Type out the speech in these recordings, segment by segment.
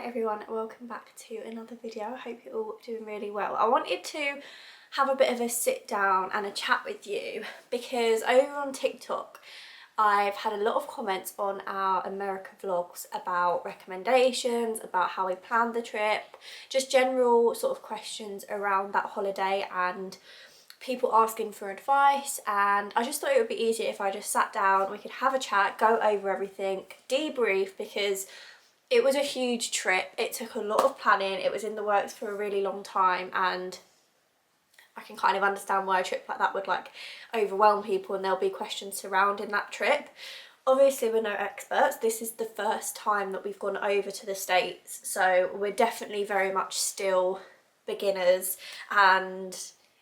Hi everyone, welcome back to another video. I hope you're all doing really well. I wanted to have a bit of a sit down and a chat with you because over on TikTok I've had a lot of comments on our America vlogs about recommendations, about how we planned the trip, just general sort of questions around that holiday and people asking for advice, and I just thought it would be easier if I just sat down, we could have a chat, go over everything, debrief, because it was a huge trip. It took a lot of planning. It was in the works for a really long time, and I can kind of understand why a trip like that would like overwhelm people, and there'll be questions surrounding that trip. Obviously we're no experts. This is the first time that we've gone over to the States, so we're definitely very much still beginners, and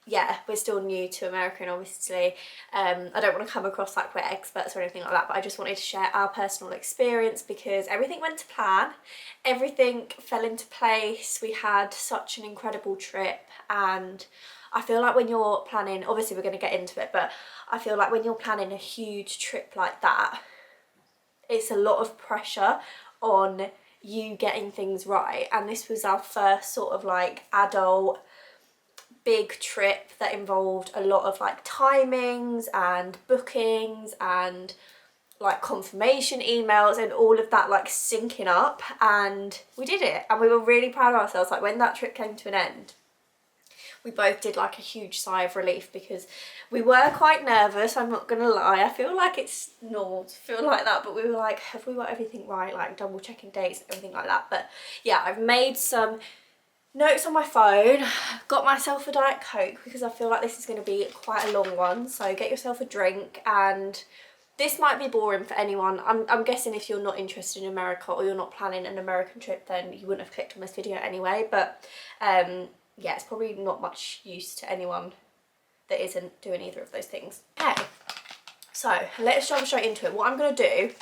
yeah, we're still new to America, and obviously I don't want to come across like we're experts or anything like that, but I just wanted to share our personal experience because everything went to plan, everything fell into place. We had such an incredible trip, and I feel like when you're planning, obviously we're going to get into it, but I feel like when you're planning a huge trip like that, it's a lot of pressure on you getting things right, and this was our first sort of like adult big trip that involved a lot of like timings and bookings and like confirmation emails and all of that like syncing up, and we did it and we were really proud of ourselves. Like when that trip came to an end, we both did like a huge sigh of relief because we were quite nervous, I'm not gonna lie. I feel like it's normal to feel like that, but we were like, have we got everything right, like double checking dates and everything like that. But yeah, I've made some notes on my phone, got myself a Diet Coke because I feel like this is going to be quite a long one, so get yourself a drink. And this might be boring for anyone. I'm guessing if you're not interested in America or you're not planning an American trip, then you wouldn't have clicked on this video anyway, but yeah, it's probably not much use to anyone that isn't doing either of those things. Okay, so let's jump straight into it. What I'm going to do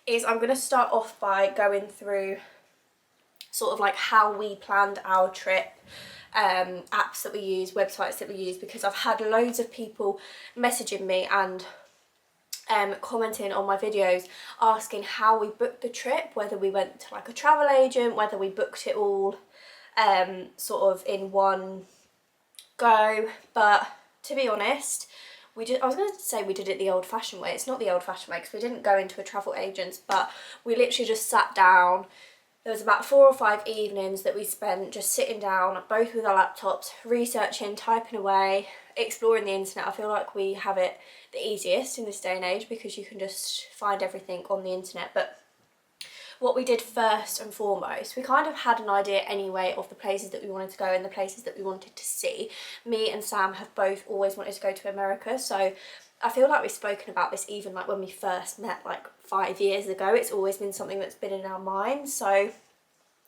is I'm going to start off by going through sort of like how we planned our trip, apps that we use, websites that we use, because I've had loads of people messaging me and commenting on my videos asking how we booked the trip, whether we went to like a travel agent, whether we booked it all sort of in one go. But to be honest, I was going to say we did it the old-fashioned way. It's not the old-fashioned way because we didn't go into a travel agent, but we literally just sat down. There was about 4 or 5 evenings that we spent just sitting down, both with our laptops, researching, typing away, exploring the internet. I feel like we have it the easiest in this day and age because you can just find everything on the internet. But what we did first and foremost, we kind of had an idea anyway of the places that we wanted to go and the places that we wanted to see. Me and Sam have both always wanted to go to America, so I feel like we've spoken about this even like when we first met like 5 years ago. It's always been something that's been in our minds, so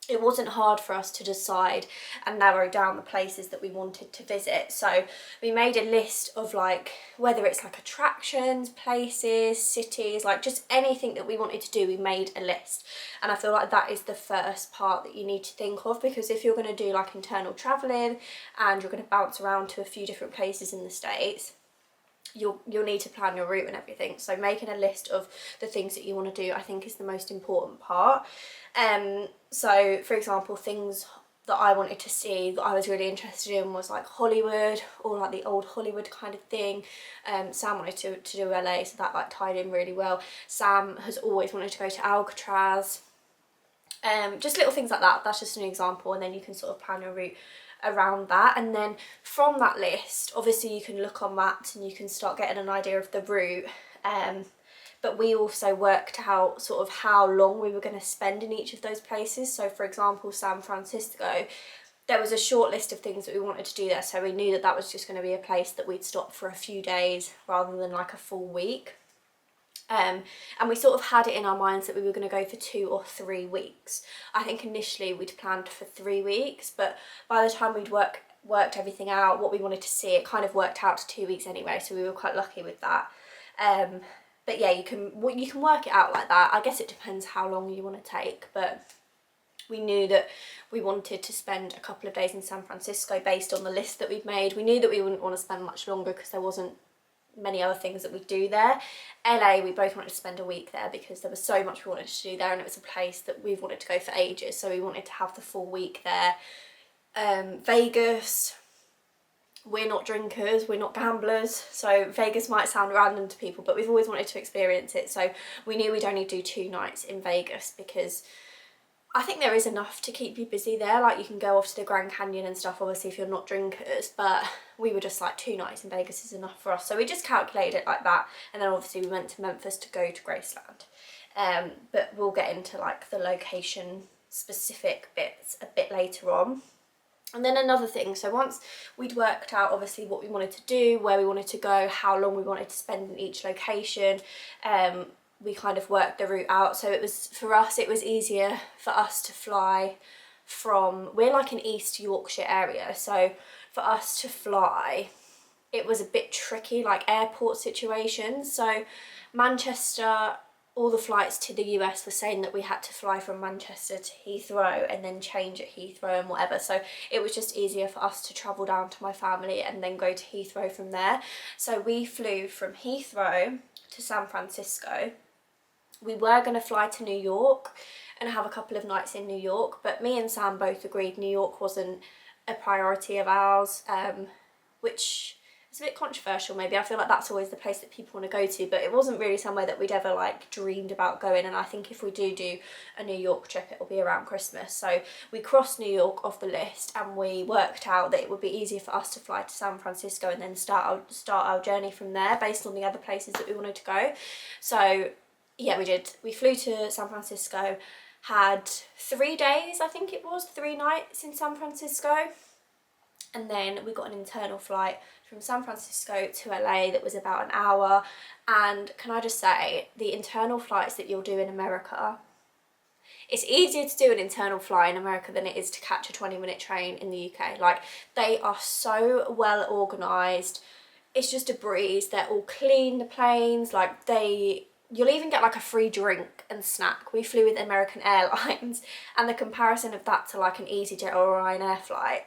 it wasn't hard for us to decide and narrow down the places that we wanted to visit. So we made a list of like, whether it's like attractions, places, cities, like just anything that we wanted to do, we made a list. And I feel like that is the first part that you need to think of, because if you're going to do like internal traveling and you're going to bounce around to a few different places in the States, you'll need to plan your route and everything. So making a list of the things that you want to do, I think, is the most important part. So for example, things that I wanted to see that I was really interested in was like Hollywood, or like the old Hollywood kind of thing. Sam wanted to do LA, so that like tied in really well. Sam has always wanted to go to Alcatraz. Just little things like that. That's just an example, and then you can sort of plan your route around that. And then from that list, obviously you can look on maps and you can start getting an idea of the route, but we also worked out sort of how long we were going to spend in each of those places. So for example, San Francisco, there was a short list of things that we wanted to do there, so we knew that that was just going to be a place that we'd stop for a few days rather than like a full week. And we sort of had it in our minds that we were going to go for 2 or 3 weeks. I think initially we'd planned for 3 weeks, but by the time we'd worked everything out, what we wanted to see, it kind of worked out to 2 weeks anyway, so we were quite lucky with that. But yeah, you can work it out like that. I guess it depends how long you want to take, but we knew that we wanted to spend a couple of days in San Francisco based on the list that we'd made. We knew that we wouldn't want to spend much longer because there wasn't many other things that we do there. LA, we both wanted to spend a week there because there was so much we wanted to do there, and it was a place that we've wanted to go for ages, so we wanted to have the full week there. Vegas, we're not drinkers, we're not gamblers, so Vegas might sound random to people, but we've always wanted to experience it, so we knew we'd only do 2 nights in Vegas because I think there is enough to keep you busy there. Like, you can go off to the Grand Canyon and stuff, obviously, if you're not drinkers, but we were just like 2 nights in Vegas is enough for us. So we just calculated it like that. And then obviously we went to Memphis to go to Graceland. But we'll get into like the location specific bits a bit later on. And then another thing, so once we'd worked out obviously what we wanted to do, where we wanted to go, how long we wanted to spend in each location, we kind of worked the route out. So it was, for us, it was easier for us to fly from, we're like in East Yorkshire area, so for us to fly, it was a bit tricky, like airport situations. So Manchester, all the flights to the US were saying that we had to fly from Manchester to Heathrow and then change at Heathrow and whatever, so it was just easier for us to travel down to my family and then go to Heathrow from there. So we flew from Heathrow to San Francisco. We were going to fly to New York and have a couple of nights in New York, but me and Sam both agreed New York wasn't a priority of ours, which is a bit controversial maybe. I feel like that's always the place that people want to go to, but it wasn't really somewhere that we'd ever like dreamed about going, and I think if we do a New York trip, it'll be around Christmas. So we crossed New York off the list, and we worked out that it would be easier for us to fly to San Francisco and then start our journey from there based on the other places that we wanted to go. So yeah, we did. We flew to San Francisco, had 3 days, I think it was, 3 nights in San Francisco. And then we got an internal flight from San Francisco to LA that was about an hour. And can I just say, the internal flights that you'll do in America, it's easier to do an internal flight in America than it is to catch a 20-minute train in the UK. Like, they are so well organised. It's just a breeze. They're all clean, the planes. Like, you'll even get like a free drink and snack. We flew with American Airlines, and the comparison of that to like an EasyJet or a Ryanair flight,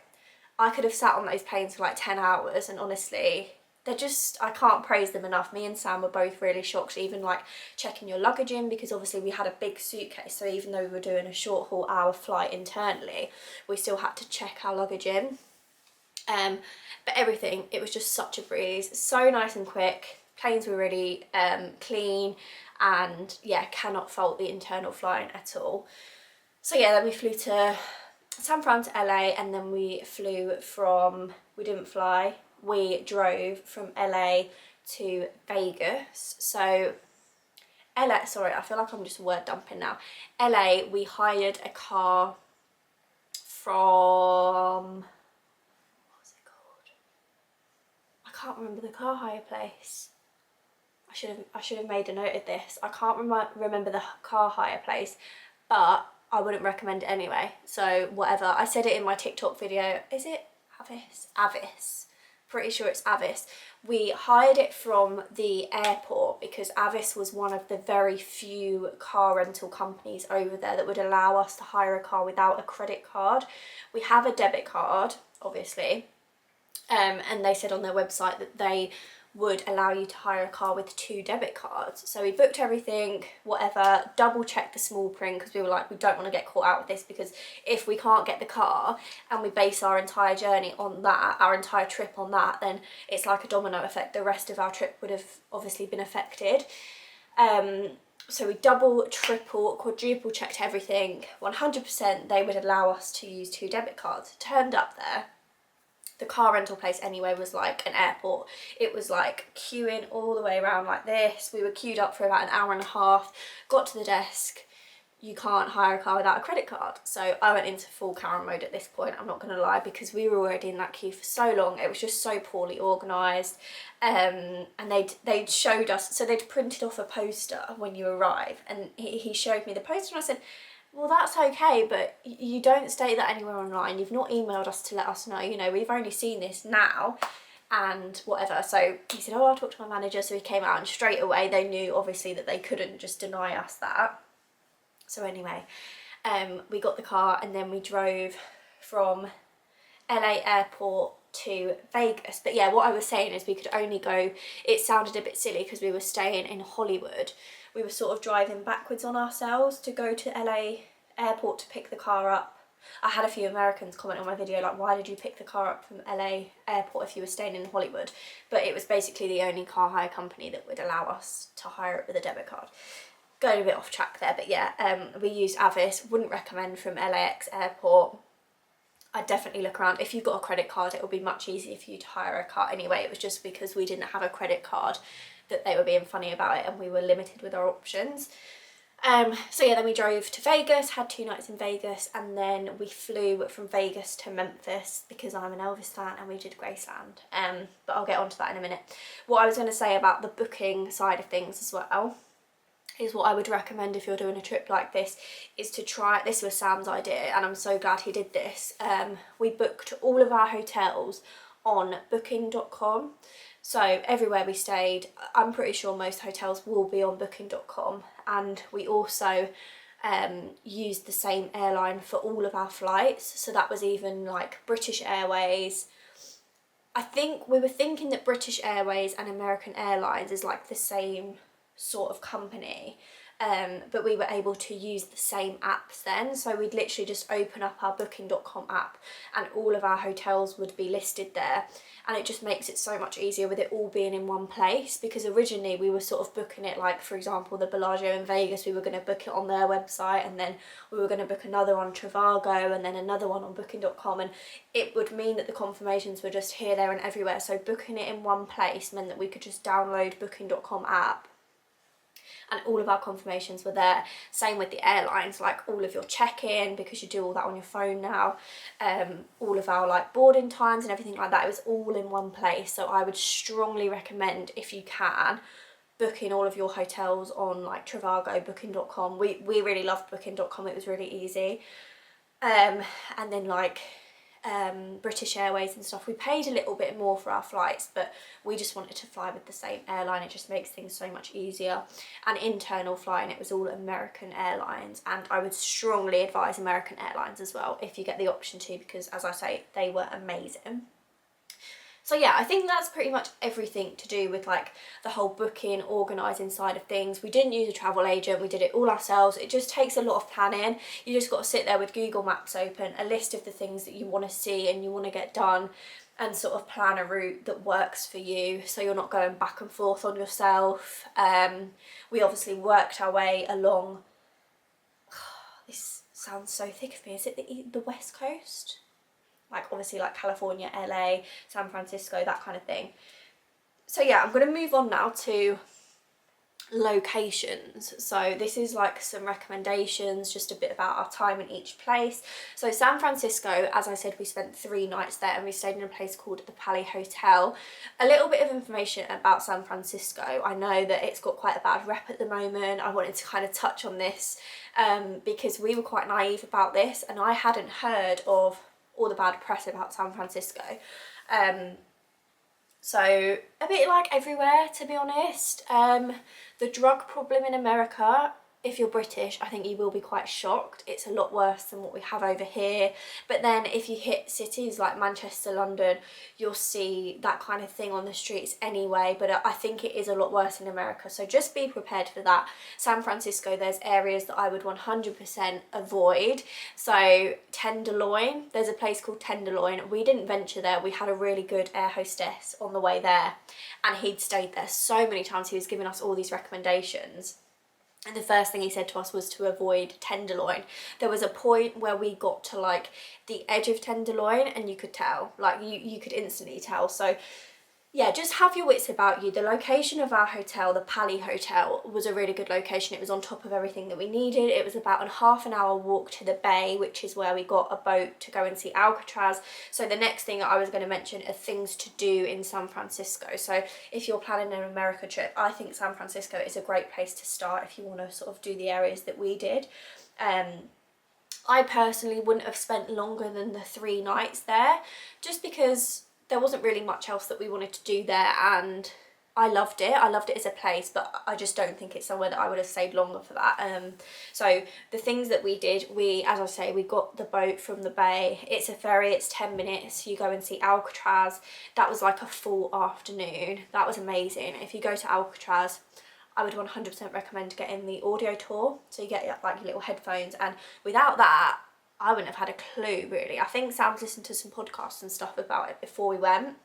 I could have sat on those planes for like 10 hours, and honestly, they're just, I can't praise them enough. Me and Sam were both really shocked, even like checking your luggage in, because obviously we had a big suitcase, so even though we were doing a short haul hour flight internally, we still had to check our luggage in. But everything, it was just such a breeze, so nice and quick. Planes were really clean, and yeah, cannot fault the internal flying at all. So yeah, then we flew to San Fran to LA, and then we didn't fly, we drove from LA to Vegas. So LA, sorry, I feel like I'm just word dumping now. LA, we hired a car from, what's it called? I can't remember the car hire place. I should have made a note of this. I can't remember the car hire place, but I wouldn't recommend it anyway. So whatever. I said it in my TikTok video. Is it Avis? Avis. Pretty sure it's Avis. We hired it from the airport because Avis was one of the very few car rental companies over there that would allow us to hire a car without a credit card. We have a debit card, obviously, and they said on their website that they would allow you to hire a car with 2 debit cards. So we booked everything, whatever, double checked the small print, because we were like, we don't want to get caught out with this, because if we can't get the car and we base our entire journey on that, our entire trip on that, then it's like a domino effect. The rest of our trip would have obviously been affected. So we double, triple, quadruple checked everything. 100% they would allow us to use 2 debit cards. Turned up there. The car rental place anyway was like an airport. It was like queuing all the way around like this. We were queued up for about an hour and a half, got to the desk. You can't hire a car without a credit card. So I went into full Karen mode at this point, I'm not going to lie, because we were already in that queue for so long. It was just so poorly organised. And they'd showed us, so they'd printed off a poster when you arrive, and he showed me the poster, and I said, well, that's okay, but you don't state that anywhere online. You've not emailed us to let us know, you know, we've only seen this now and whatever. So he said, oh, I'll talk to my manager. So he came out, and straight away they knew obviously that they couldn't just deny us that. So anyway, we got the car, and then we drove from LA airport to Vegas. But yeah, what I was saying is we could only go, it sounded a bit silly because we were staying in Hollywood. We were sort of driving backwards on ourselves to go to LA airport to pick the car up. I had a few Americans comment on my video like, why did you pick the car up from LA airport if you were staying in Hollywood? But it was basically the only car hire company that would allow us to hire it with a debit card. Going a bit off track there, but yeah, we used Avis. Wouldn't recommend from LAX airport. I'd definitely look around. If you've got a credit card, it will be much easier for you to hire a car anyway. It was just because we didn't have a credit card that they were being funny about it, and we were limited with our options. So yeah, then we drove to Vegas, had 2 nights in Vegas, and then we flew from Vegas to Memphis because I'm an Elvis fan, and we did Graceland. But I'll get onto that in a minute. What I was going to say about the booking side of things as well is what I would recommend if you're doing a trip like this is to try, this was Sam's idea and I'm so glad he did this. We booked all of our hotels on booking.com. So everywhere we stayed, I'm pretty sure most hotels will be on booking.com, and we also used the same airline for all of our flights. So that was even like British Airways. I think we were thinking that British Airways and American Airlines is like the same sort of company, but we were able to use the same apps then. So we'd literally just open up our booking.com app and all of our hotels would be listed there, and it just makes it so much easier with it all being in one place. Because originally we were sort of booking it, like for example the Bellagio in Vegas, we were going to book it on their website, and then we were going to book another on Trivago, and then another one on booking.com, and it would mean that the confirmations were just here, there and everywhere. So booking it in one place meant that we could just download booking.com app and all of our confirmations were there. Same with the airlines, like all of your check-in, because you do all that on your phone now, all of our like boarding times and everything like that, it was all in one place. So I would strongly recommend, if you can, booking all of your hotels on like Trivago, booking.com. We really loved booking.com, it was really easy. And then like British Airways and stuff, we paid a little bit more for our flights, but we just wanted to fly with the same airline. It just makes things so much easier. And internal flying, it was all American Airlines, and I would strongly advise American Airlines as well if you get the option to, because as I say, they were amazing. So yeah, I think that's pretty much everything to do with like the whole booking, organising side of things. We didn't use a travel agent, we did it all ourselves. It just takes a lot of planning. You just got to sit there with Google Maps open, a list of the things that you want to see and you want to get done, and sort of plan a route that works for you so you're not going back and forth on yourself. We obviously worked our way along, this sounds so thick of me, is it the West Coast? Like obviously like California, LA, San Francisco, that kind of thing. So yeah, I'm going to move on now to locations. So this is like some recommendations, just a bit about our time in each place. So San Francisco, as I said, we spent 3 nights there and we stayed in a place called the Palais Hotel. A little bit of information about San Francisco. I know that it's got quite a bad rep at the moment. I wanted to kind of touch on this because we were quite naive about this and I hadn't heard of all the bad press about San Francisco. So a bit like everywhere, to be honest. The drug problem in America, if you're British, I think you will be quite shocked. It's a lot worse than what we have over here. But then if you hit cities like Manchester, London, you'll see that kind of thing on the streets anyway. But I think it is a lot worse in America. So just be prepared for that. San Francisco, there's areas that I would 100% avoid. So Tenderloin, there's a place called Tenderloin. We didn't venture there. We had a really good air hostess on the way there. And he'd stayed there so many times. He was giving us all these recommendations. And the first thing he said to us was to avoid Tenderloin. There was a point where we got to like the edge of Tenderloin and you could tell, like you could instantly tell. So yeah, just have your wits about you. The location of our hotel, the Palais Hotel, was a really good location. It was on top of everything that we needed. It was about a half an hour walk to the bay, which is where we got a boat to go and see Alcatraz. So the next thing I was going to mention are things to do in San Francisco. So if you're planning an America trip, I think San Francisco is a great place to start if you want to sort of do the areas that we did. I personally wouldn't have spent longer than the 3 nights there, just because there wasn't really much else that we wanted to do there, and I loved it. I loved it as a place, but I just don't think it's somewhere that I would have stayed longer for that. So the things that we did, as I say, we got the boat from the bay. It's a ferry, it's 10 minutes. You go and see Alcatraz. That was like a full afternoon. That was amazing. If you go to Alcatraz, I would 100% recommend getting the audio tour. So you get like your little headphones, and without that, I wouldn't have had a clue really. I think Sam's listened to some podcasts and stuff about it before we went.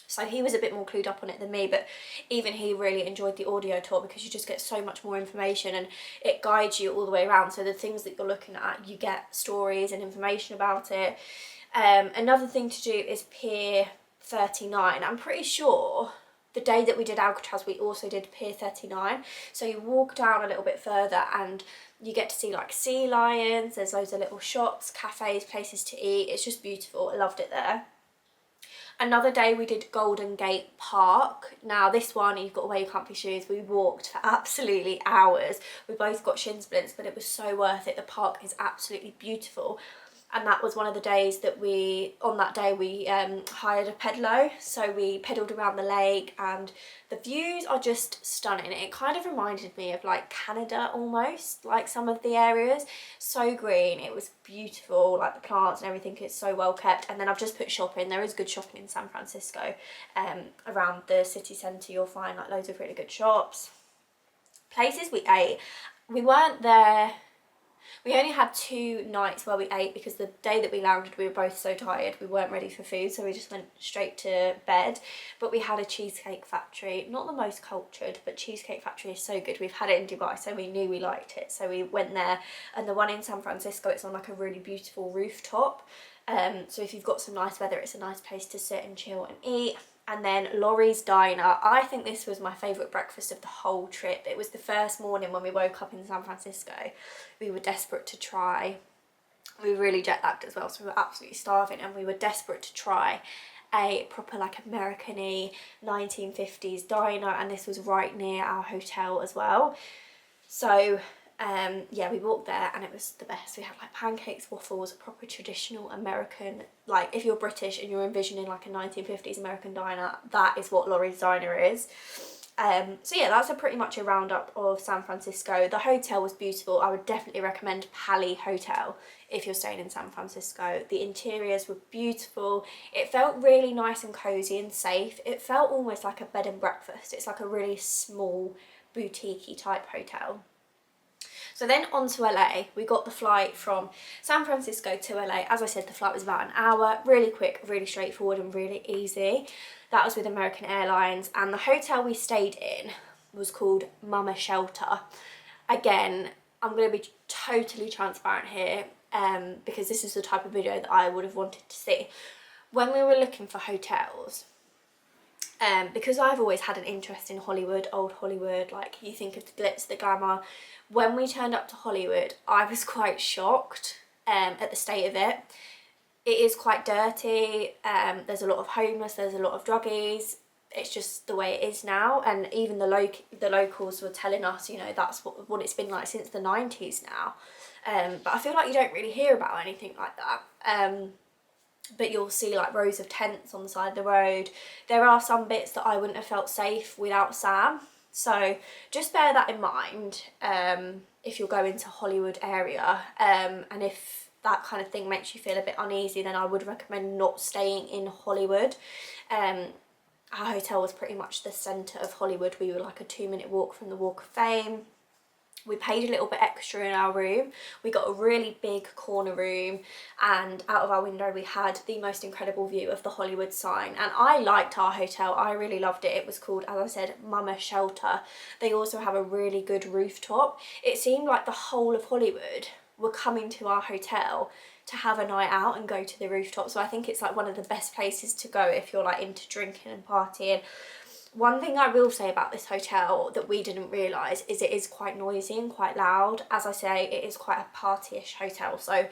So he was a bit more clued up on it than me, but even he really enjoyed the audio tour because you just get so much more information and it guides you all the way around. So the things that you're looking at, you get stories and information about it. Another thing to do is Pier 39. I'm pretty sure the day that we did Alcatraz, we also did Pier 39. So you walk down a little bit further and you get to see like sea lions. There's loads of little shops, cafes, places to eat. It's just beautiful. I loved it there. Another day we did Golden Gate Park. Now this one, you've got to wear your comfy shoes. We walked for absolutely hours. We both got shin splints, but it was so worth it. The park is absolutely beautiful. And that was one of the days that on that day we hired a pedalo. So we pedalled around the lake and the views are just stunning. It kind of reminded me of like Canada almost, like some of the areas. So green, it was beautiful, like the plants and everything is so well kept. And then I've just put shopping. There is good shopping in San Francisco. Around the city centre you'll find like loads of really good shops. Places we ate, we weren't there. We only had 2 nights where we ate because the day that we landed we were both so tired we weren't ready for food, so we just went straight to bed. But we had a cheesecake factory, not the most cultured, but Cheesecake Factory is so good. We've had it in Dubai, so we knew we liked it, so we went there. And the one in San Francisco, it's on like a really beautiful rooftop, so if you've got some nice weather, it's a nice place to sit and chill and eat. And then Laurie's Diner. I think this was my favourite breakfast of the whole trip. It was the first morning when we woke up in San Francisco. We were desperate to try. We were really jet lagged as well, so we were absolutely starving, and we were desperate to try a proper like American-y 1950s diner, and this was right near our hotel as well. So yeah, we walked there and it was the best. We had like pancakes, waffles, proper traditional American, like if you're British and you're envisioning like a 1950s American diner, that is what Laurie's Diner is. So yeah, that's pretty much a roundup of San Francisco. The hotel was beautiful. I would definitely recommend Pali Hotel if you're staying in San Francisco. The interiors were beautiful. It felt really nice and cozy and safe. It felt almost like a bed and breakfast. It's like a really small boutique-y type hotel. So then on to LA, we got the flight from San Francisco to LA. As I said, the flight was about an hour, really quick, really straightforward and really easy. That was with American Airlines, and the hotel we stayed in was called Mama Shelter. Again, I'm going to be totally transparent here because this is the type of video that I would have wanted to see. When we were looking for hotels, because I've always had an interest in Hollywood, old Hollywood, like you think of the glitz, the glamour. When we turned up to Hollywood, I was quite shocked at the state of it. It is quite dirty, there's a lot of homeless, there's a lot of druggies. It's just the way it is now, and even the locals were telling us, you know, that's what it's been like since the 90s now. But I feel like you don't really hear about anything like that. But you'll see like rows of tents on the side of the road. There are some bits that I wouldn't have felt safe without Sam. So just bear that in mind if you're going to Hollywood area, and if that kind of thing makes you feel a bit uneasy, then I would recommend not staying in Hollywood. Our hotel was pretty much the centre of Hollywood. We were like a 2-minute walk from the Walk of Fame. We paid a little bit extra in our room. We got a really big corner room, and out of our window we had the most incredible view of the Hollywood sign. And I liked our hotel, I really loved it. It was called, as I said, Mama Shelter. They also have a really good rooftop. It seemed like the whole of Hollywood were coming to our hotel to have a night out and go to the rooftop. So I think it's like one of the best places to go if you're like into drinking and partying. One thing I will say about this hotel that we didn't realise is it is quite noisy and quite loud. As I say, it is quite a party-ish hotel, so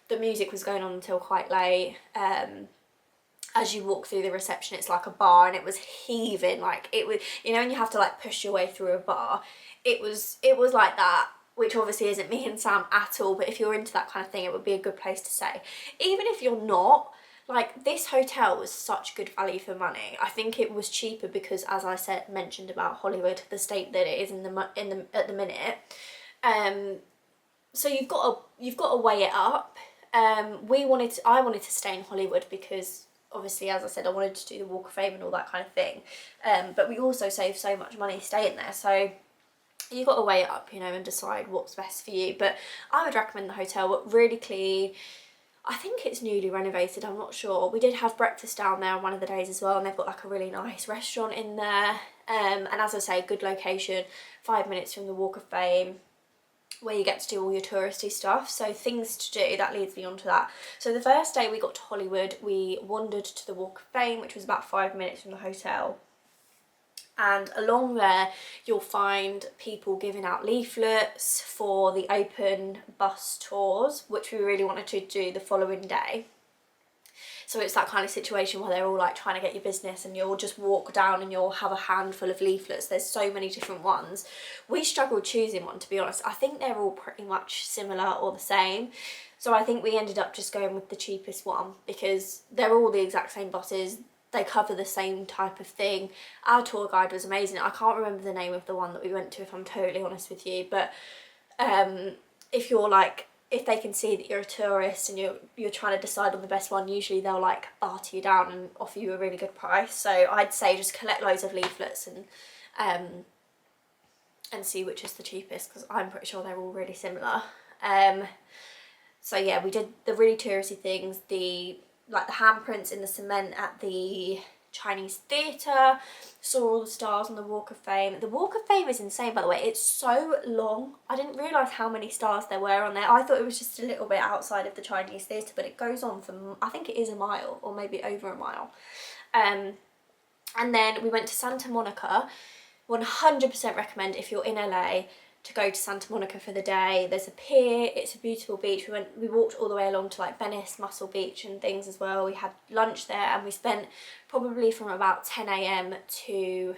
the music was going on until quite late. As you walk through the reception, it's like a bar, and it was heaving, like it was, you know, when you have to like push your way through a bar, it was like that, which obviously isn't me and Sam at all, but if you're into that kind of thing, it would be a good place to stay. Even if you're not, Like, this hotel was such good value for money. I think it was cheaper because, as I mentioned about Hollywood, the state that it is at the minute. So you've got to weigh it up. I wanted to stay in Hollywood because obviously, as I said, I wanted to do the Walk of Fame and all that kind of thing. But we also save so much money staying there. So you've got to weigh it up, you know, and decide what's best for you. But I would recommend the hotel. Really clean. I think it's newly renovated, I'm not sure. We did have breakfast down there on one of the days as well, and they've got like a really nice restaurant in there. And as I say, good location, 5 minutes from the Walk of Fame, where you get to do all your touristy stuff. So things to do, that leads me on to that. So the first day we got to Hollywood, we wandered to the Walk of Fame, which was about 5 minutes from the hotel. And along there you'll find people giving out leaflets for the open bus tours, which we really wanted to do the following day. So it's that kind of situation where they're all like trying to get your business, and you'll just walk down and you'll have a handful of leaflets. There's so many different ones. We struggled choosing one, to be honest. I think they're all pretty much similar or the same. So I think we ended up just going with the cheapest one because they're all the exact same buses. They cover the same type of thing. Our tour guide was amazing. I can't remember the name of the one that we went to, if I'm totally honest with you, but if they can see that you're a tourist and you're trying to decide on the best one, usually they'll like barter you down and offer you a really good price. So I'd say just collect loads of leaflets and see which is the cheapest, because I'm pretty sure they're all really similar. So yeah, we did the really touristy things, the handprints in the cement at the Chinese theatre, saw all the stars on the Walk of Fame. The Walk of Fame is insane, by the way. It's so long. I didn't realise how many stars there were on there. I thought it was just a little bit outside of the Chinese theatre, but it goes on for, I think it is a mile or maybe over a mile. And then we went to Santa Monica. 100% recommend, if you're in LA, to go to Santa Monica for the day. There's a pier, it's a beautiful beach. We walked all the way along to like Venice, Muscle Beach and things as well. We had lunch there, and we spent probably from about 10 AM to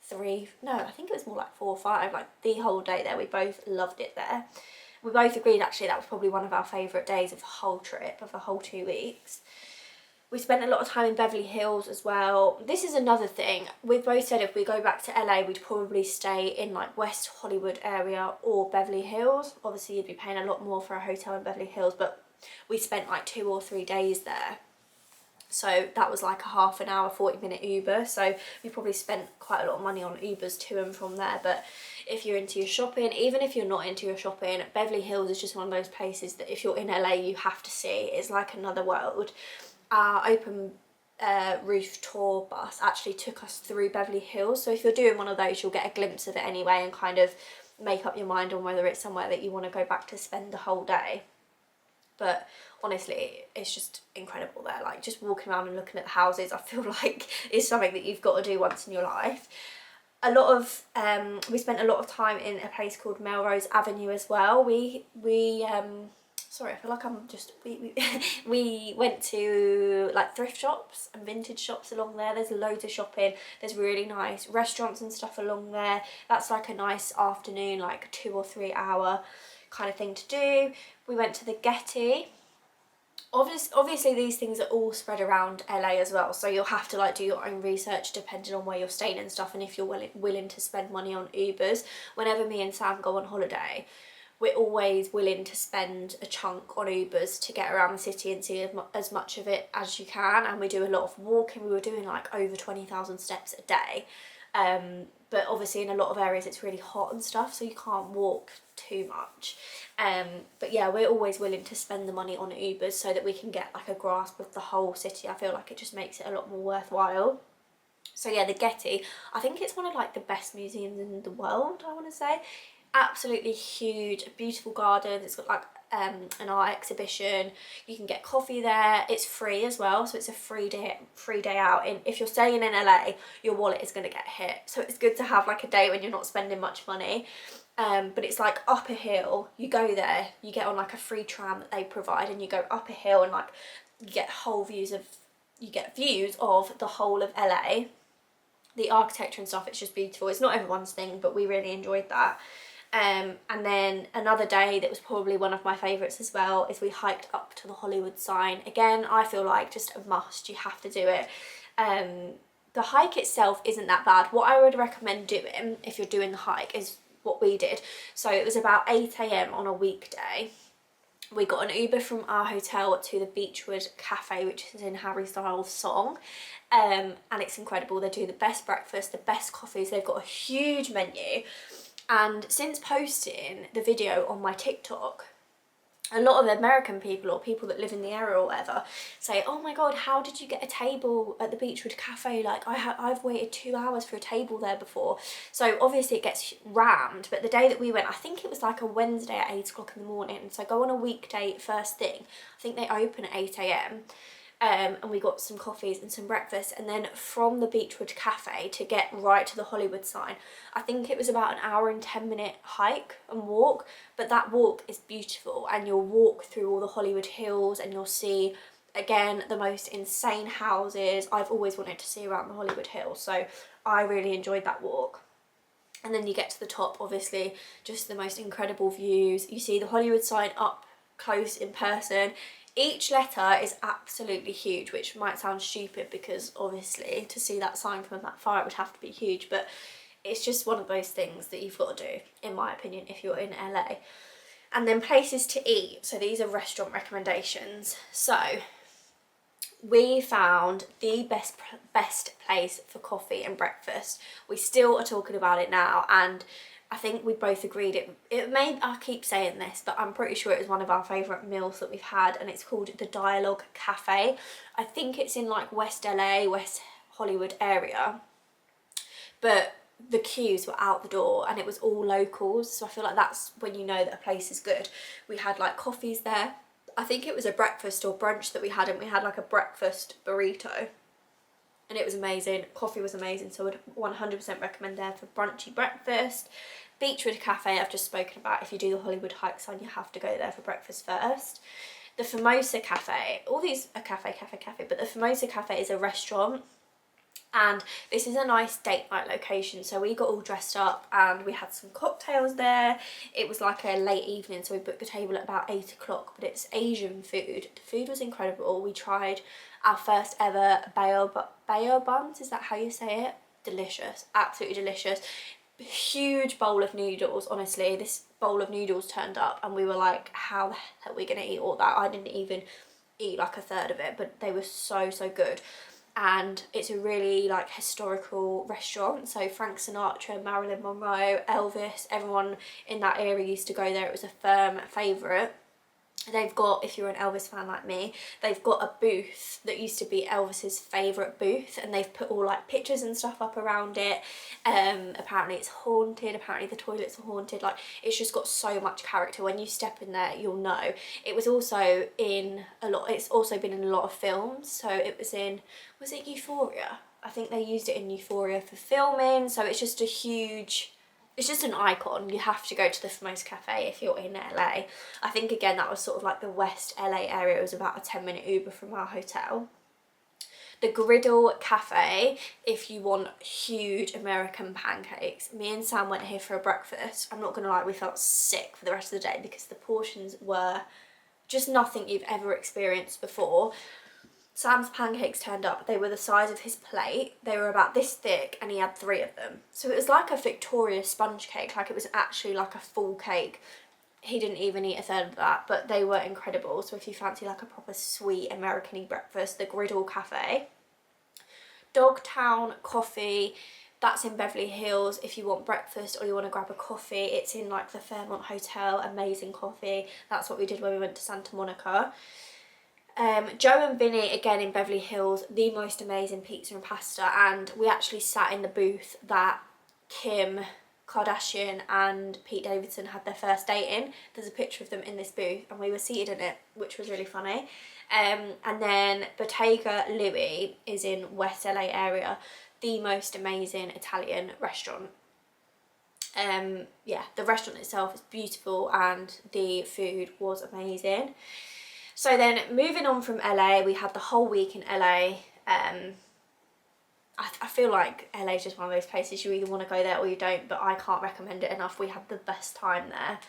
3, no, I think it was more like 4 or 5, like the whole day there. We both loved it there. We both agreed actually that was probably one of our favourite days of the whole trip, of the whole 2 weeks. We spent a lot of time in Beverly Hills as well. This is another thing. We've both said if we go back to LA, we'd probably stay in like West Hollywood area or Beverly Hills. Obviously, you'd be paying a lot more for a hotel in Beverly Hills, but we spent like 2 or 3 days there. So that was like a half an hour, 40-minute Uber. So we probably spent quite a lot of money on Ubers to and from there. But if you're into your shopping, even if you're not into your shopping, Beverly Hills is just one of those places that if you're in LA, you have to see. It's like another world. Our open roof tour bus actually took us through Beverly Hills, so if you're doing one of those, you'll get a glimpse of it anyway and kind of make up your mind on whether it's somewhere that you want to go back to spend the whole day. But honestly, it's just incredible there. Like, just walking around and looking at the houses, I feel like is something that you've got to do once in your life. We spent a lot of time in a place called Melrose Avenue as well. Sorry, I feel like I'm just, we went to like thrift shops and vintage shops along there. There's loads of shopping. There's really nice restaurants and stuff along there. That's like a nice afternoon, like 2 or 3 hour kind of thing to do. We went to the Getty. Obviously these things are all spread around LA as well, so you'll have to like do your own research depending on where you're staying and stuff, and if you're willing to spend money on Ubers. Whenever me and Sam go on holiday, we're always willing to spend a chunk on Ubers to get around the city and see as much of it as you can. And we do a lot of walking. We were doing like over 20,000 steps a day. But obviously in a lot of areas it's really hot and stuff, so you can't walk too much. But yeah, we're always willing to spend the money on Ubers so that we can get like a grasp of the whole city. I feel like it just makes it a lot more worthwhile. So yeah, the Getty, I think it's one of like the best museums in the world, I want to say. Absolutely huge, beautiful gardens. It's got like an art exhibition. You can get coffee there. It's free as well, so it's a free day out. And if you're staying in LA, your wallet is going to get hit, so it's good to have like a day when you're not spending much money. But it's like up a hill. You go there, you get on like a free tram that they provide, and you go up a hill, and like you get views of the whole of LA. The architecture and stuff, it's just beautiful. It's not everyone's thing, but we really enjoyed that. And then another day that was probably one of my favourites as well is we hiked up to the Hollywood sign. Again, I feel like just a must, you have to do it. The hike itself isn't that bad. What I would recommend doing if you're doing the hike is what we did. So it was about 8 AM on a weekday. We got an Uber from our hotel to the Beechwood Cafe, which is in Harry Styles' song. And it's incredible. They do the best breakfast, the best coffees. They've got a huge menu. And since posting the video on my TikTok, a lot of American people or people that live in the area or whatever say, oh my god, how did you get a table at the Beechwood Cafe? Like I've waited 2 hours for a table there before. So obviously it gets rammed, but the day that we went, I think it was like a Wednesday at 8 o'clock in the morning. So go on a weekday first thing. I think they open at 8 AM. And we got some coffees and some breakfast, and then from the Beechwood Cafe to get right to the Hollywood sign, I think it was about an hour and 10-minute hike and walk, but that walk is beautiful, and you'll walk through all the Hollywood Hills and you'll see, again, the most insane houses. I've always wanted to see around the Hollywood Hills, so I really enjoyed that walk. And then you get to the top, obviously, just the most incredible views. You see the Hollywood sign up close in person. Each letter is absolutely huge, which might sound stupid because obviously to see that sign from that far it would have to be huge, but it's just one of those things that you've got to do, in my opinion, if you're in LA. And then places to eat. So these are restaurant recommendations. So we found the best place for coffee and breakfast. We still are talking about it now, and I think we both agreed it may, I keep saying this, but I'm pretty sure it was one of our favourite meals that we've had, and it's called the Dialogue Cafe. I think it's in like West LA, West Hollywood area, but the queues were out the door and it was all locals, so I feel like that's when you know that a place is good. We had like coffees there. I think it was a breakfast or brunch that we had, and we had like a breakfast burrito. And it was amazing. Coffee was amazing, so I would 100% recommend there for brunchy breakfast. Beechwood Cafe I've just spoken about. If you do the Hollywood hike sign, you have to go there for breakfast first. The Formosa Cafe, all these are cafe, but the Formosa Cafe is a restaurant, and this is a nice date night location. So we got all dressed up and we had some cocktails there. It was like a late evening, so we booked a table at about 8 o'clock, but it's Asian food. The food was incredible. We tried our first ever bao buns, is that how you say it? Delicious, absolutely delicious. Huge bowl of noodles. Honestly, this bowl of noodles turned up and we were like, how the hell are we gonna eat all that? I didn't even eat like a third of it, but they were so good. And it's a really like historical restaurant, so Frank Sinatra, Marilyn Monroe, Elvis, everyone in that area used to go there. It was a firm favourite. They've got, if you're an Elvis fan like me, they've got a booth that used to be Elvis's favourite booth, and they've put all like pictures and stuff up around it. Apparently it's haunted, apparently the toilets are haunted. Like, it's just got so much character. When you step in there, you'll know. It was also in a lot, it's also been in a lot of films. So it was in, was it Euphoria? I think they used it in Euphoria for filming. So it's just a huge, it's just an icon. You have to go to the Formosa Cafe if you're in LA. I think again that was sort of like the West LA area. It was about a 10-minute Uber from our hotel. The Griddle Cafe, if you want huge American pancakes. Me and Sam went here for a breakfast. I'm not gonna lie, we felt sick for the rest of the day because the portions were just nothing you've ever experienced before. Sam's pancakes turned up. They were the size of his plate. They were about this thick and he had 3 of them. So it was like a Victoria sponge cake, like it was actually like a full cake. He didn't even eat a third of that, but they were incredible. So if you fancy like a proper sweet American-y breakfast, the Griddle Cafe. Dogtown Coffee, that's in Beverly Hills. If you want breakfast or you want to grab a coffee, it's in like the Fairmont Hotel. Amazing coffee. That's what we did when we went to Santa Monica. Joe and Vinny, again in Beverly Hills, the most amazing pizza and pasta, and we actually sat in the booth that Kim Kardashian and Pete Davidson had their first date in. There's a picture of them in this booth and we were seated in it, which was really funny. And then Bottega Louie is in West LA area, the most amazing Italian restaurant. Yeah, the restaurant itself is beautiful and the food was amazing. So then moving on from LA, we had the whole week in LA. I feel like LA is just one of those places you either want to go there or you don't, but I can't recommend it enough. We had the best time there.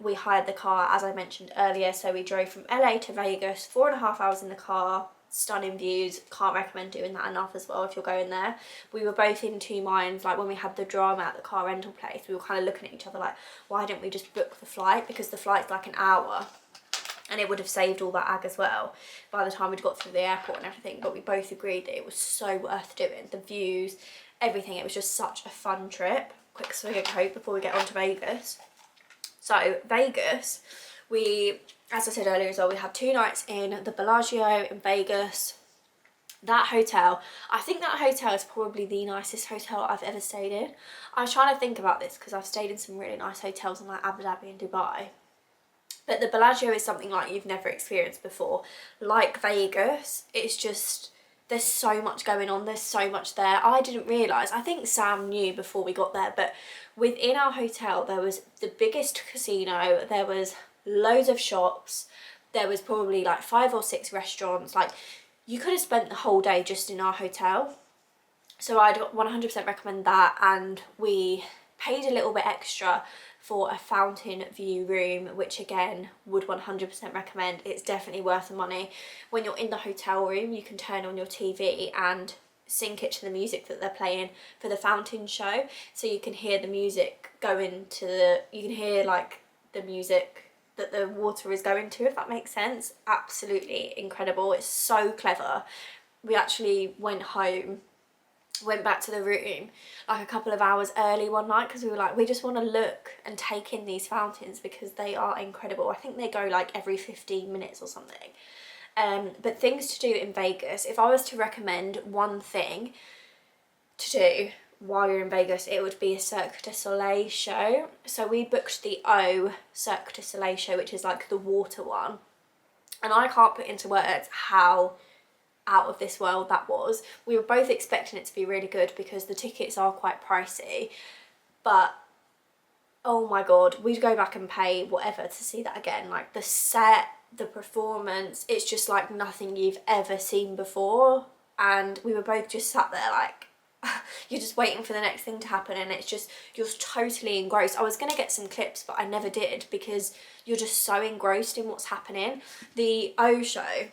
We hired the car, as I mentioned earlier, so we drove from LA to Vegas, 4.5 hours in the car, stunning views. Can't recommend doing that enough as well if you're going there. We were both in two minds, like when we had the drama at the car rental place, we were kind of looking at each other like, why didn't we just book the flight? Because the flight's like an hour and it would have saved all that ag as well by the time we'd got through the airport and everything. But we both agreed that it was so worth doing. The views, everything, it was just such a fun trip. Quick swig of Coke before we get on to Vegas. So Vegas, as I said earlier as well, we had 2 nights in the Bellagio in Vegas. That hotel, I think that hotel is probably the nicest hotel I've ever stayed in. I was trying to think about this because I've stayed in some really nice hotels in like Abu Dhabi and Dubai. But the Bellagio is something like you've never experienced before. Like Vegas, it's just, there's so much going on, there's so much there. I didn't realise, I think Sam knew before we got there, but within our hotel there was the biggest casino, there was loads of shops, there was probably like 5 or 6 restaurants. Like, you could have spent the whole day just in our hotel. So I'd 100% recommend that, and we paid a little bit extra for a fountain view room, which again would 100% recommend. It's definitely worth the money. When you're in the hotel room, you can turn on your TV and sync it to the music that they're playing for the fountain show, so you can hear the music going to the, you can hear like the music that the water is going to, if that makes sense. Absolutely incredible. It's so clever. We actually went back to the room like a couple of hours early one night because we were like, we just want to look and take in these fountains because they are incredible. I think they go like every 15 minutes or something. But things to do in Vegas, if I was to recommend one thing to do while you're in Vegas, it would be a Cirque du Soleil show. So we booked the O Cirque du Soleil show, which is like the water one, and I can't put into words how out of this world that was. We were both expecting it to be really good because the tickets are quite pricey, but oh my god, we'd go back and pay whatever to see that again. Like the set, the performance, it's just like nothing you've ever seen before. And we were both just sat there like, you're just waiting for the next thing to happen, and it's just, you're totally engrossed. I was gonna get some clips, but I never did because you're just so engrossed in what's happening. The O show,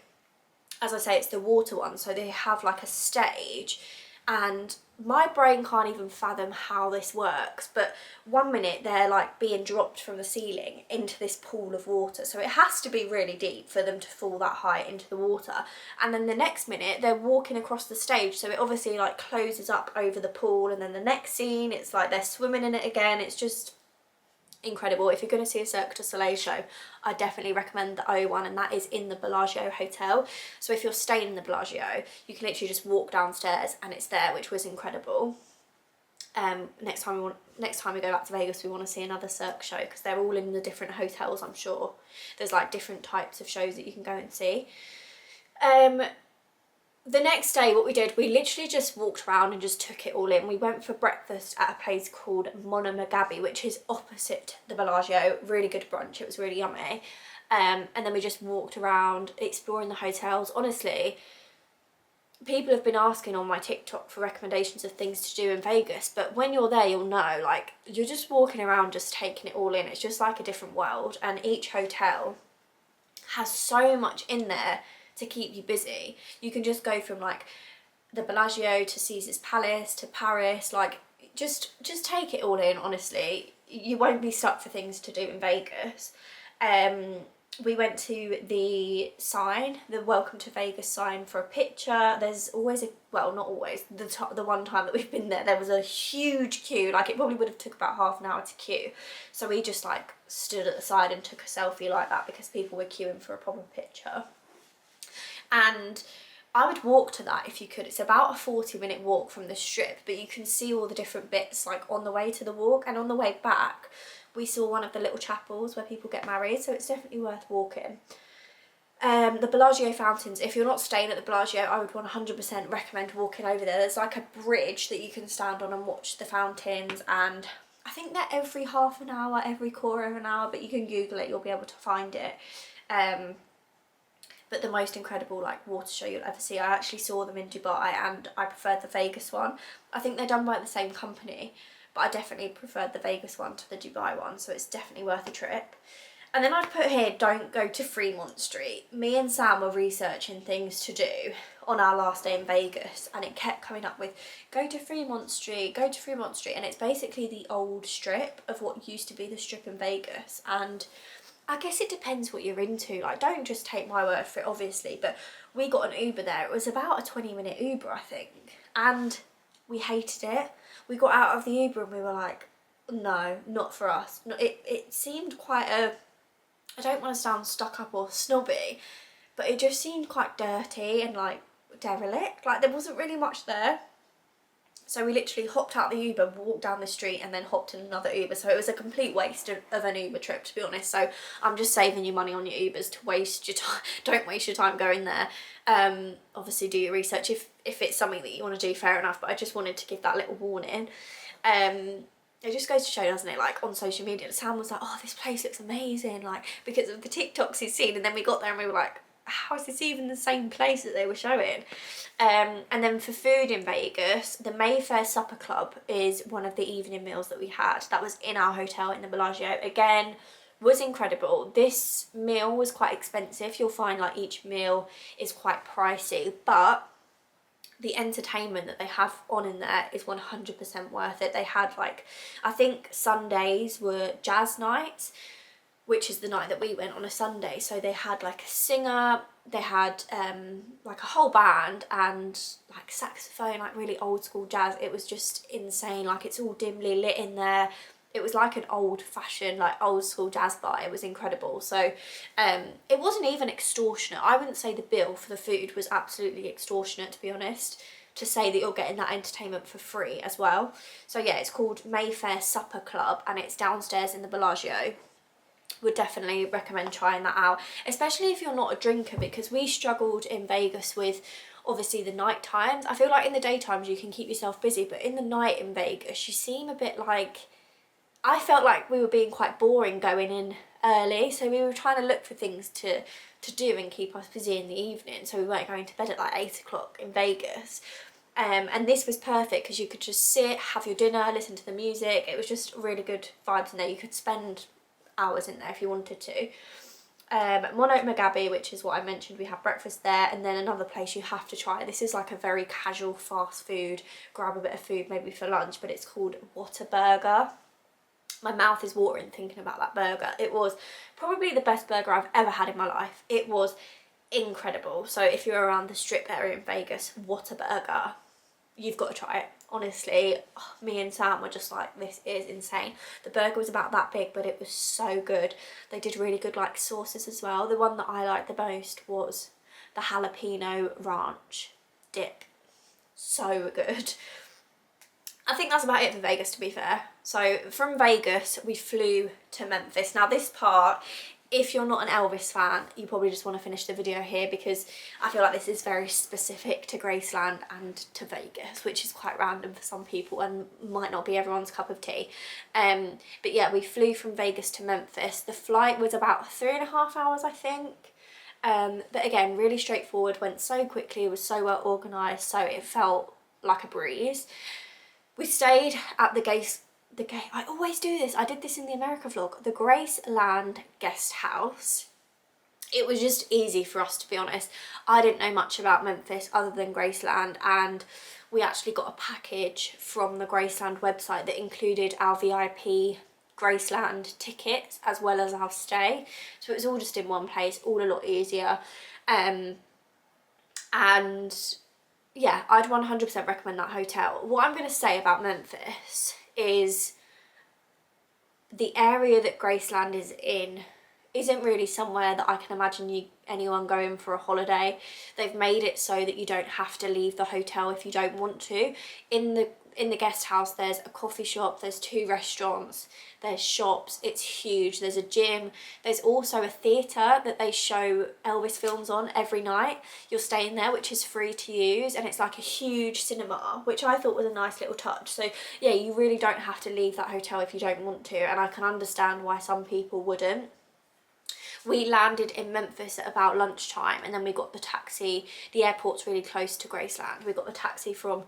as I say, it's the water one, so they have like a stage, and my brain can't even fathom how this works, but one minute they're like being dropped from the ceiling into this pool of water, so it has to be really deep for them to fall that high into the water, and then the next minute they're walking across the stage, so it obviously like closes up over the pool, and then the next scene it's like they're swimming in it again. It's just incredible. If you're going to see a Cirque du Soleil show, I definitely recommend the O one, and that is in the Bellagio hotel. So if you're staying in the Bellagio, you can literally just walk downstairs and it's there, which was incredible. Next time we go back to Vegas, we want to see another Cirque show because they're all in the different hotels. I'm sure there's like different types of shows that you can go and see. The next day, what we did, we literally just walked around and just took it all in. We went for breakfast at a place called Monomogabi, which is opposite the Bellagio. Really good brunch, it was really yummy. And then we just walked around exploring the hotels. Honestly, people have been asking on my TikTok for recommendations of things to do in Vegas, but when you're there, you'll know, like, you're just walking around just taking it all in. It's just like a different world, and each hotel has so much in there to keep you busy. You can just go from like the Bellagio to Caesar's Palace to Paris, like just take it all in. Honestly, you won't be stuck for things to do in Vegas. We went to the sign, the Welcome to Vegas sign, for a picture. There's always a, well, not always, the one time that we've been there was a huge queue. Like, it probably would have took about half an hour to queue, so we just like stood at the side and took a selfie like that because people were queuing for a proper picture. And I would walk to that if you could. It's about a 40-minute walk from the strip, but you can see all the different bits like on the way to the walk, and on the way back we saw one of the little chapels where people get married, so it's definitely worth walking. The Bellagio fountains, if you're not staying at the Bellagio, I would 100% recommend walking over there. There's like a bridge that you can stand on and watch the fountains, and I think they're every half an hour, every quarter of an hour, but you can Google it, you'll be able to find it. but the most incredible like water show you'll ever see. I actually saw them in Dubai and I preferred the Vegas one. I think they're done by the same company, but I definitely preferred the Vegas one to the Dubai one, so it's definitely worth a trip. And then I'd put here, don't go to Fremont Street. Me and Sam were researching things to do on our last day in Vegas, and it kept coming up with go to Fremont Street, go to Fremont Street, and it's basically the old strip of what used to be the strip in Vegas. And I guess it depends what you're into. Like, don't just take my word for it, obviously, but we got an Uber there. It was about a 20-minute Uber, I think, and we hated it. We got out of the Uber and we were like, no, not for us. No, it seemed quite a, I don't want to sound stuck up or snobby, but it just seemed quite dirty and like derelict. Like, there wasn't really much there. So we literally hopped out the Uber, walked down the street and then hopped in another Uber. So it was a complete waste of an Uber trip, to be honest. So I'm just saving you money on your Ubers to waste your time. Don't waste your time going there. Obviously do your research if it's something that you want to do, fair enough. But I just wanted to give that little warning. It just goes to show, doesn't it, like on social media, Sam was like, oh, this place looks amazing, like because of the TikToks he's seen, and then we got there and we were like, how is this even the same place that they were showing? And then for food in Vegas, the Mayfair Supper Club is one of the evening meals that we had. That was in our hotel in the Bellagio. Again, was incredible. This meal was quite expensive. You'll find like each meal is quite pricey, but the entertainment that they have on in there is 100% worth it. They had like, I think Sundays were jazz nights, which is the night that we went on a Sunday. So they had like a singer, they had like a whole band and like saxophone, like really old school jazz. It was just insane. Like, it's all dimly lit in there. It was like an old fashioned, like old school jazz bar. It was incredible. So it wasn't even extortionate. I wouldn't say the bill for the food was absolutely extortionate, to be honest, to say that you're getting that entertainment for free as well. So yeah, it's called Mayfair Supper Club and it's downstairs in the Bellagio. Would definitely recommend trying that out, especially if you're not a drinker, because we struggled in Vegas with obviously the night times. I feel like in the daytimes you can keep yourself busy, but in the night in Vegas you seem a bit like, I felt like we were being quite boring going in early, so we were trying to look for things to do and keep us busy in the evening, so we weren't going to bed at like 8 o'clock in Vegas. And this was perfect because you could just sit, have your dinner, listen to the music. It was just really good vibes in there. You could spend hours in there if you wanted to. Monarch Mugabe, which is what I mentioned, we had breakfast there, and then another place you have to try. This is like a very casual fast food, grab a bit of food maybe for lunch, but it's called Whataburger. My mouth is watering thinking about that burger. It was probably the best burger I've ever had in my life. It was incredible. So if you're around the strip area in Vegas, Whataburger, you've got to try it. Honestly, me and Sam were just like, this is insane. The burger was about that big, but it was so good. They did really good like sauces as well. The one that I liked the most was the jalapeno ranch dip. So good. I think that's about it for Vegas, to be fair. So from Vegas, we flew to Memphis. Now this part, if you're not an Elvis fan, you probably just want to finish the video here because I feel like this is very specific to Graceland and to Vegas, which is quite random for some people and might not be everyone's cup of tea. But yeah, we flew from Vegas to Memphis. The flight was about 3.5 hours, I think. But again, really straightforward, went so quickly, was so well organised, so it felt like a breeze. We stayed at I always do this, I did this in the America vlog, the Graceland guest house. It was just easy for us, to be honest. I didn't know much about Memphis other than Graceland, and we actually got a package from the Graceland website that included our VIP Graceland tickets as well as our stay. So it was all just in one place, all a lot easier. And yeah, I'd 100% recommend that hotel. What I'm going to say about Memphis is the area that Graceland is in isn't really somewhere that I can imagine anyone going for a holiday. They've made it so that you don't have to leave the hotel if you don't want to. In the guest house, there's a coffee shop, there's 2 restaurants, there's shops, it's huge, there's a gym, there's also a theatre that they show Elvis films on every night. You're staying there, which is free to use, and it's like a huge cinema, which I thought was a nice little touch. So yeah, you really don't have to leave that hotel if you don't want to, and I can understand why some people wouldn't. We landed in Memphis at about lunchtime, and then we got the taxi. The airport's really close to Graceland. We got the taxi from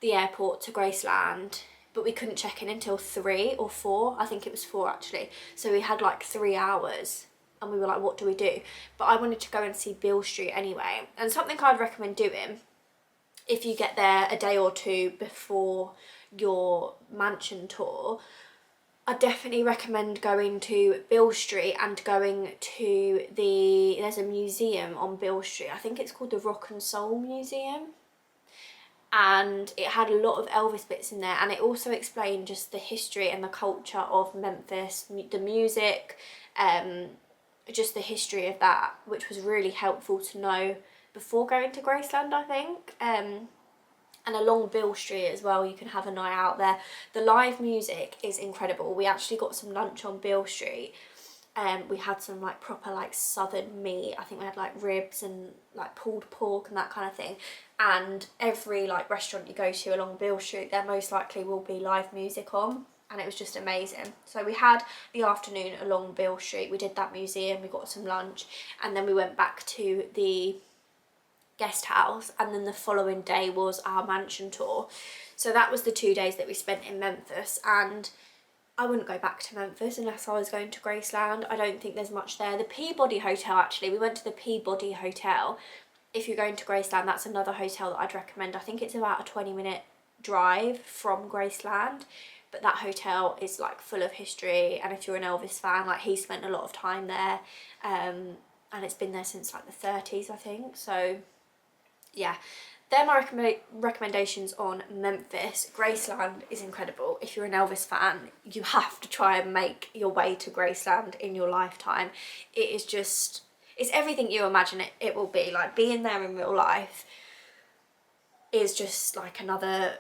the airport to Graceland, but we couldn't check in until 3 or 4. I think it was 4 actually. So we had like 3 hours, and we were like, what do we do? But I wanted to go and see Beale Street anyway. And something I'd recommend doing, if you get there a day or two before your mansion tour, I definitely recommend going to Beale Street and going to there's a museum on Beale Street. I think it's called the Rock and Soul Museum. And it had a lot of Elvis bits in there, and it also explained just the history and the culture of Memphis, the music, just the history of that, which was really helpful to know before going to Graceland, I think. And along Beale Street as well, you can have a night out there. The live music is incredible. We actually got some lunch on Beale Street. We had some like proper like southern meat. I think we had like ribs and like pulled pork and that kind of thing. And every like restaurant you go to along Beale Street, there most likely will be live music on, and it was just amazing. So we had the afternoon along Beale Street. We did that museum, we got some lunch, and then we went back to the guest house, and then the following day was our mansion tour. So that was the 2 days that we spent in Memphis, and I wouldn't go back to Memphis unless I was going to Graceland. I don't think there's much there. The Peabody Hotel, actually, we went to the Peabody Hotel. If you're going to Graceland, that's another hotel that I'd recommend. I think it's about a 20-minute drive from Graceland, but that hotel is like full of history, and if you're an Elvis fan, like he spent a lot of time there, and it's been there since like the 30s, I think. So yeah, they're my recommendations on Memphis. Graceland is incredible. If you're an Elvis fan, you have to try and make your way to Graceland in your lifetime. It is just, it's everything you imagine it will be. Like, being there in real life is just like another,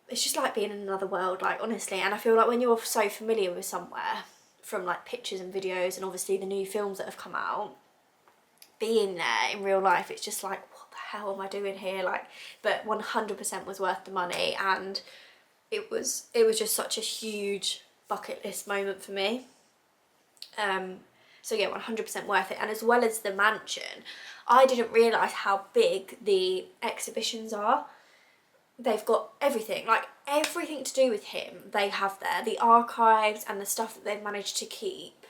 it's just like being in another world, like, honestly. And I feel like when you're so familiar with somewhere from like pictures and videos and obviously the new films that have come out, being there in real life, it's just like, what the hell am I doing here? Like, but 100% was worth the money, and it was just such a huge bucket list moment for me. So yeah, 100% worth it. And as well as the mansion, I didn't realise how big the exhibitions are. They've got everything, like everything to do with him they have there. The archives and the stuff that they've managed to keep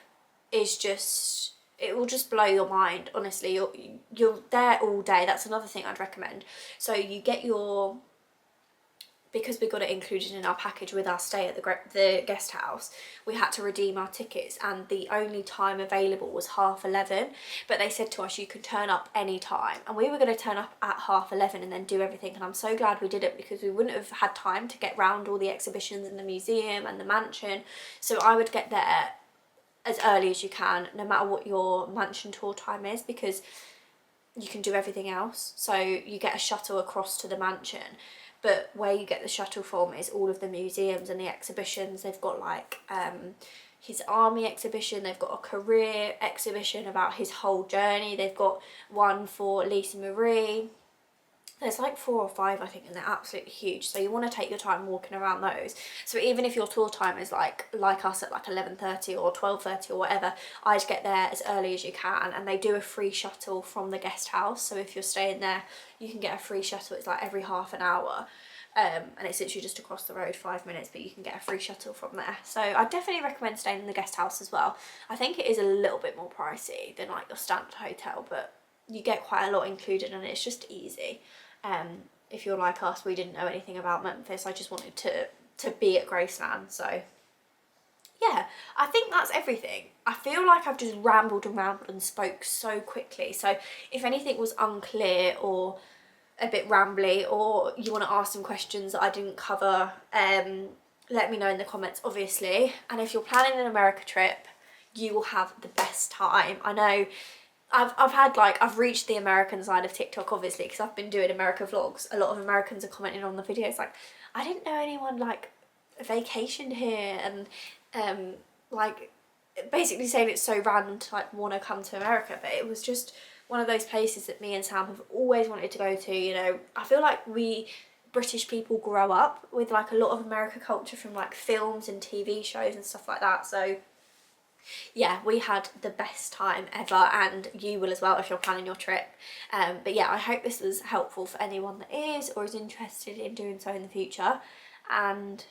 is just, it will just blow your mind, honestly. You're there all day. That's another thing I'd recommend. So you get your, because we got it included in our package with our stay at the guest house, we had to redeem our tickets, and the only time available was 11:30. But they said to us, you can turn up any time, and we were going to turn up at 11:30 and then do everything. And I'm so glad we did it, because we wouldn't have had time to get round all the exhibitions in the museum and the mansion. So I would get there as early as you can, no matter what your mansion tour time is, because you can do everything else. So you get a shuttle across to the mansion, but where you get the shuttle from is all of the museums and the exhibitions. They've got like his army exhibition, they've got a career exhibition about his whole journey, they've got one for Lisa Marie. There's like 4 or 5, I think, and they're absolutely huge. So you want to take your time walking around those. So even if your tour time is like us at like 11:30 or 12:30 or whatever, I'd get there as early as you can. And they do a free shuttle from the guest house. So if you're staying there, you can get a free shuttle. It's like every half an hour. And it's literally just across the road, 5 minutes, but you can get a free shuttle from there. So I definitely recommend staying in the guest house as well. I think it is a little bit more pricey than like your standard hotel, but you get quite a lot included, and it's just easy. If you're like us, we didn't know anything about Memphis. I just wanted to be at Graceland. So yeah, I think that's everything. I feel like I've just rambled and spoke so quickly. So if anything was unclear or a bit rambly, or you want to ask some questions that I didn't cover, let me know in the comments, obviously. And if you're planning an America trip, you will have the best time. I know I've reached the American side of TikTok, obviously, because I've been doing America vlogs. A lot of Americans are commenting on the videos like, I didn't know anyone like vacationed here, and like basically saying it's so random to like want to come to America. But it was just one of those places that me and Sam have always wanted to go to. You know, I feel like we British people grow up with like a lot of America culture from like films and TV shows and stuff like that. So yeah, we had the best time ever, and you will as well if you're planning your trip. But yeah, I hope this was helpful for anyone that is or is interested in doing so in the future. And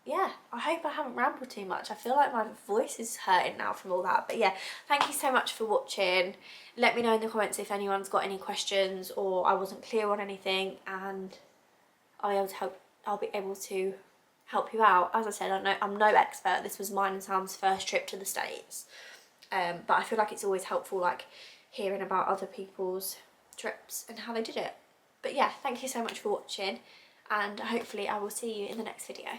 yeah, I hope I haven't rambled too much. I feel like my voice is hurting now from all that. But yeah, thank you so much for watching. Let me know in the comments if anyone's got any questions or I wasn't clear on anything, and I'll be able to help you out. As I said, I'm no expert. This was mine and Sam's first trip to the States. But I feel like it's always helpful, like, hearing about other people's trips and how they did it. But yeah, thank you so much for watching, and hopefully I will see you in the next video.